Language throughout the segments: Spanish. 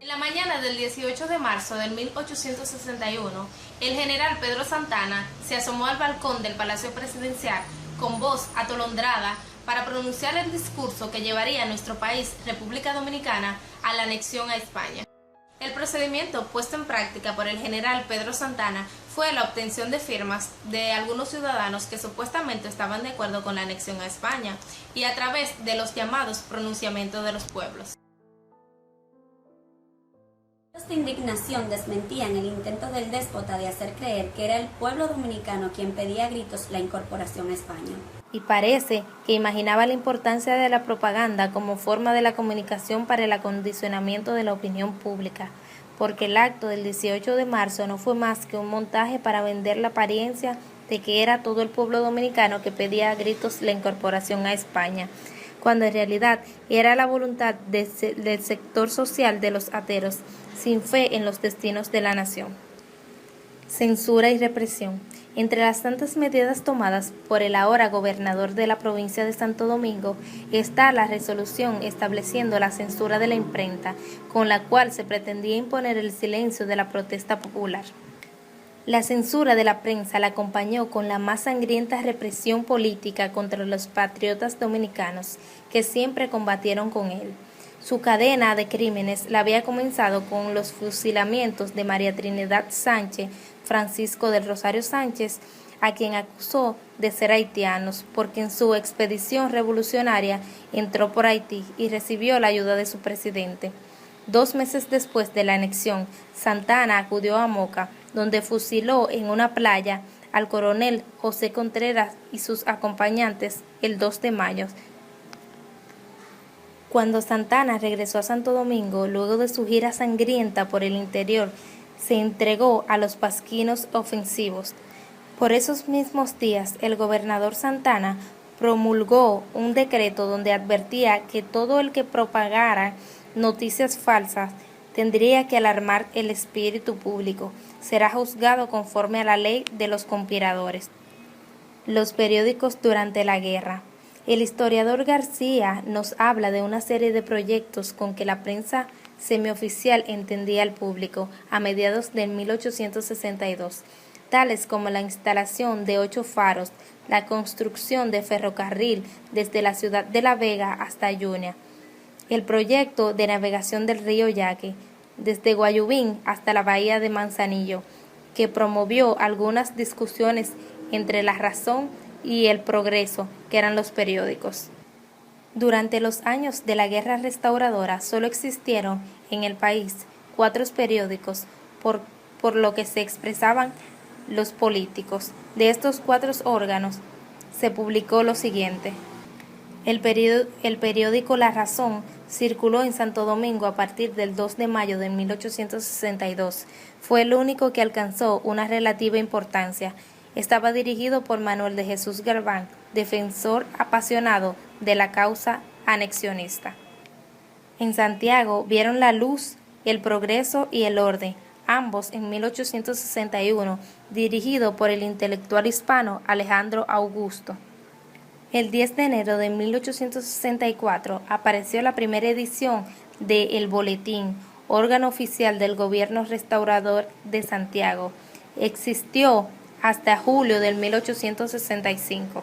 En la mañana del 18 de marzo de 1861, el general Pedro Santana se asomó al balcón del Palacio Presidencial con voz atolondrada para pronunciar el discurso que llevaría a nuestro país, República Dominicana, a la anexión a España. El procedimiento puesto en práctica por el general Pedro Santana fue la obtención de firmas de algunos ciudadanos que supuestamente estaban de acuerdo con la anexión a España y a través de los llamados pronunciamientos de los pueblos. De indignación desmentían el intento del déspota de hacer creer que era el pueblo dominicano quien pedía a gritos la incorporación a España. Y parece que imaginaba la importancia de la propaganda como forma de la comunicación para el acondicionamiento de la opinión pública, porque el acto del 18 de marzo no fue más que un montaje para vender la apariencia de que era todo el pueblo dominicano que pedía a gritos la incorporación a España, cuando en realidad era la voluntad del sector social de los ateros, sin fe en los destinos de la nación. Censura y represión. Entre las tantas medidas tomadas por el ahora gobernador de la provincia de Santo Domingo está la resolución estableciendo la censura de la imprenta, con la cual se pretendía imponer el silencio de la protesta popular. La censura de la prensa la acompañó con la más sangrienta represión política contra los patriotas dominicanos, que siempre combatieron con él. Su cadena de crímenes la había comenzado con los fusilamientos de María Trinidad Sánchez, Francisco del Rosario Sánchez, a quien acusó de ser haitianos, porque en su expedición revolucionaria entró por Haití y recibió la ayuda de su presidente. 2 meses después de la anexión, Santana acudió a Moca, donde fusiló en una playa al coronel José Contreras y sus acompañantes el 2 de mayo. Cuando Santana regresó a Santo Domingo, luego de su gira sangrienta por el interior, se entregó a los pasquinos ofensivos. Por esos mismos días, el gobernador Santana promulgó un decreto donde advertía que todo el que propagara noticias falsas tendría que alarmar el espíritu público. Será juzgado conforme a la ley de los conspiradores. Los periódicos durante la guerra. El historiador García nos habla de una serie de proyectos con que la prensa semioficial entendía al público a mediados de 1862, tales como la instalación de 8 faros, la construcción de ferrocarril desde la ciudad de La Vega hasta Ayunia, el proyecto de navegación del río Yaque, desde Guayubín hasta la bahía de Manzanillo, que promovió algunas discusiones entre La Razón y El Progreso, que eran los periódicos. Durante los años de la Guerra Restauradora solo existieron en el país 4 periódicos por lo que se expresaban los políticos. De estos 4 órganos se publicó lo siguiente. El periódico La Razón circuló en Santo Domingo a partir del 2 de mayo de 1862. Fue el único que alcanzó una relativa importancia. Estaba dirigido por Manuel de Jesús Galván, defensor apasionado de la causa anexionista. En Santiago vieron la luz El Progreso y El Orden, ambos en 1861, dirigido por el intelectual hispano Alejandro Augusto. El 10 de enero de 1864 apareció la primera edición de El Boletín, órgano oficial del gobierno restaurador de Santiago. Existió hasta julio de 1865.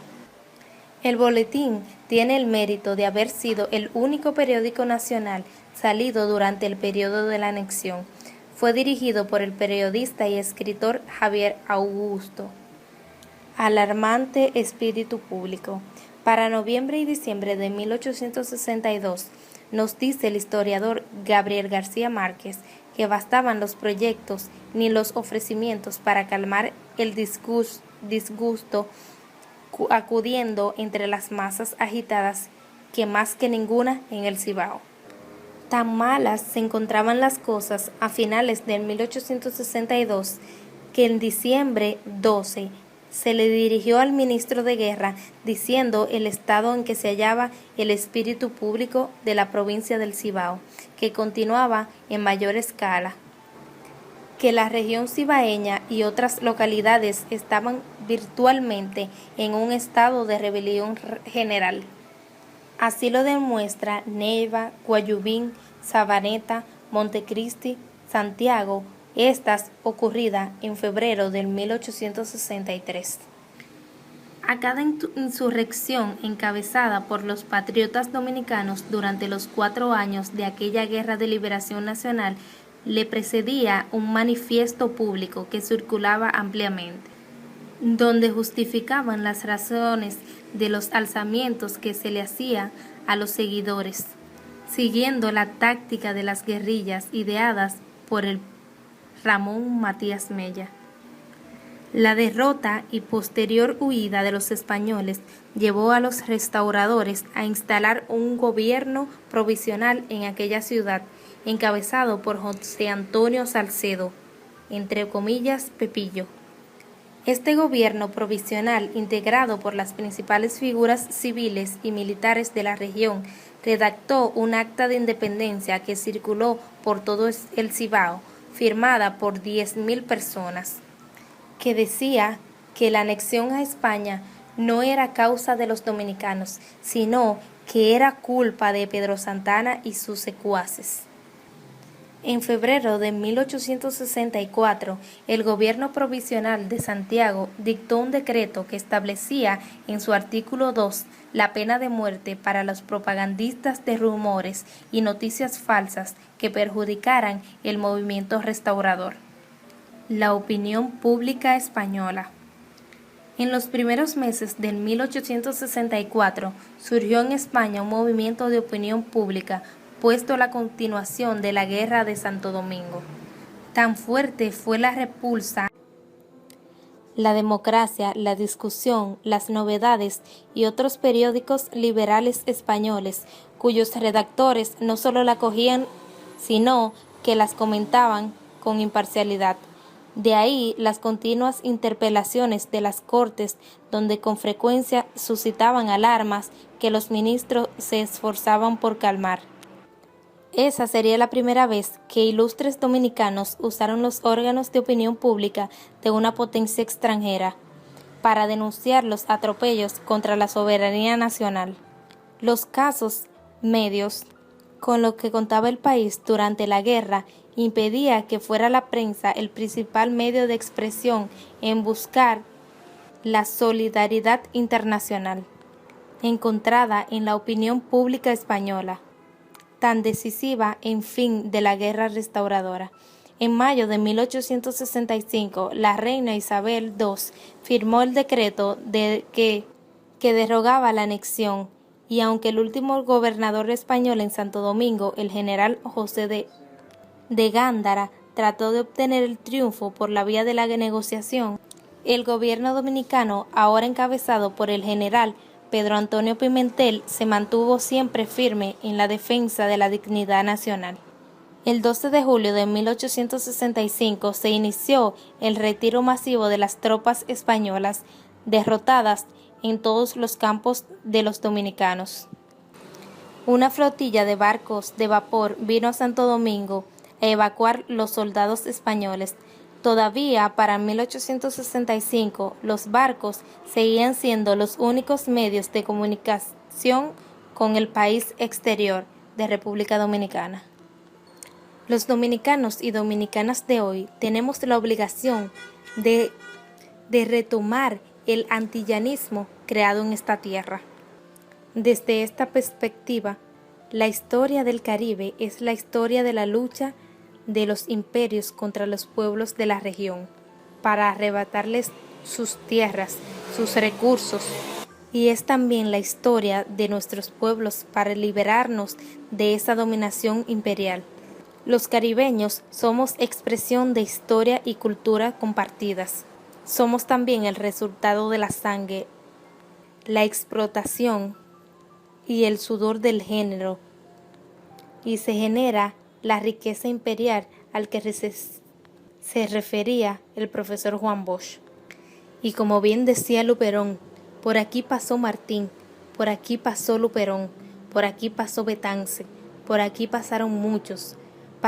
El Boletín tiene el mérito de haber sido el único periódico nacional salido durante el periodo de la anexión. Fue dirigido por el periodista y escritor Javier Augusto. Alarmante espíritu público. Para noviembre y diciembre de 1862, nos dice el historiador Gabriel García Márquez que bastaban los proyectos ni los ofrecimientos para calmar el disgusto acudiendo entre las masas agitadas que más que ninguna en el Cibao. Tan malas se encontraban las cosas a finales de 1862 que en diciembre 12 se le dirigió al ministro de Guerra diciendo el estado en que se hallaba el espíritu público de la provincia del Cibao, que continuaba en mayor escala, que la región cibaeña y otras localidades estaban virtualmente en un estado de rebelión general. Así lo demuestra Neiva, Guayubín, Sabaneta, Montecristi, Santiago, estas ocurrida en febrero del 1863. A cada insurrección encabezada por los patriotas dominicanos durante los 4 años de aquella Guerra de Liberación Nacional le precedía un manifiesto público que circulaba ampliamente, donde justificaban las razones de los alzamientos que se le hacía a los seguidores, siguiendo la táctica de las guerrillas ideadas por el Ramón Matías Mella. La derrota y posterior huida de los españoles llevó a los restauradores a instalar un gobierno provisional en aquella ciudad, encabezado por José Antonio Salcedo, entre comillas Pepillo. Este gobierno provisional, integrado por las principales figuras civiles y militares de la región, redactó un acta de independencia que circuló por todo el Cibao, firmada por 10.000 personas, que decía que la anexión a España no era causa de los dominicanos, sino que era culpa de Pedro Santana y sus secuaces. En febrero de 1864, el gobierno provisional de Santiago dictó un decreto que establecía en su artículo 2 la pena de muerte para los propagandistas de rumores y noticias falsas que perjudicaran el movimiento restaurador. La opinión pública española. En los primeros meses del 1864 surgió en España un movimiento de opinión pública puesto a la continuación de la Guerra de Santo Domingo. Tan fuerte fue la repulsa, la democracia, la discusión, las novedades y otros periódicos liberales españoles, cuyos redactores no solo la cogían, sino que las comentaban con imparcialidad. De ahí las continuas interpelaciones de las Cortes, donde con frecuencia suscitaban alarmas que los ministros se esforzaban por calmar. Esa sería la primera vez que ilustres dominicanos usaron los órganos de opinión pública de una potencia extranjera para denunciar los atropellos contra la soberanía nacional. Los casos medios con los que contaba el país durante la guerra impedía que fuera la prensa el principal medio de expresión en buscar la solidaridad internacional encontrada en la opinión pública española, tan decisiva en fin de la guerra restauradora. En mayo de 1865, la reina Isabel II firmó el decreto que derogaba la anexión, y aunque el último gobernador español en Santo Domingo, el general José de Gándara, trató de obtener el triunfo por la vía de la negociación, el gobierno dominicano, ahora encabezado por el general Pedro Antonio Pimentel, se mantuvo siempre firme en la defensa de la dignidad nacional. El 12 de julio de 1865 se inició el retiro masivo de las tropas españolas derrotadas en todos los campos de los dominicanos. Una flotilla de barcos de vapor vino a Santo Domingo a evacuar los soldados españoles. Todavía para 1865 los barcos seguían siendo los únicos medios de comunicación con el país exterior de República Dominicana. Los dominicanos y dominicanas de hoy tenemos la obligación de retomar el antillanismo creado en esta tierra. Desde esta perspectiva, la historia del Caribe es la historia de la lucha de los imperios contra los pueblos de la región, para arrebatarles sus tierras, sus recursos, y es también la historia de nuestros pueblos para liberarnos de esa dominación imperial. Los caribeños somos expresión de historia y cultura compartidas. Somos también el resultado de la sangre, la explotación y el sudor del género, y se genera la riqueza imperial al que se refería el profesor Juan Bosch. Y como bien decía Luperón, por aquí pasó Martín, por aquí pasó Luperón, por aquí pasó Betance, por aquí pasaron muchos,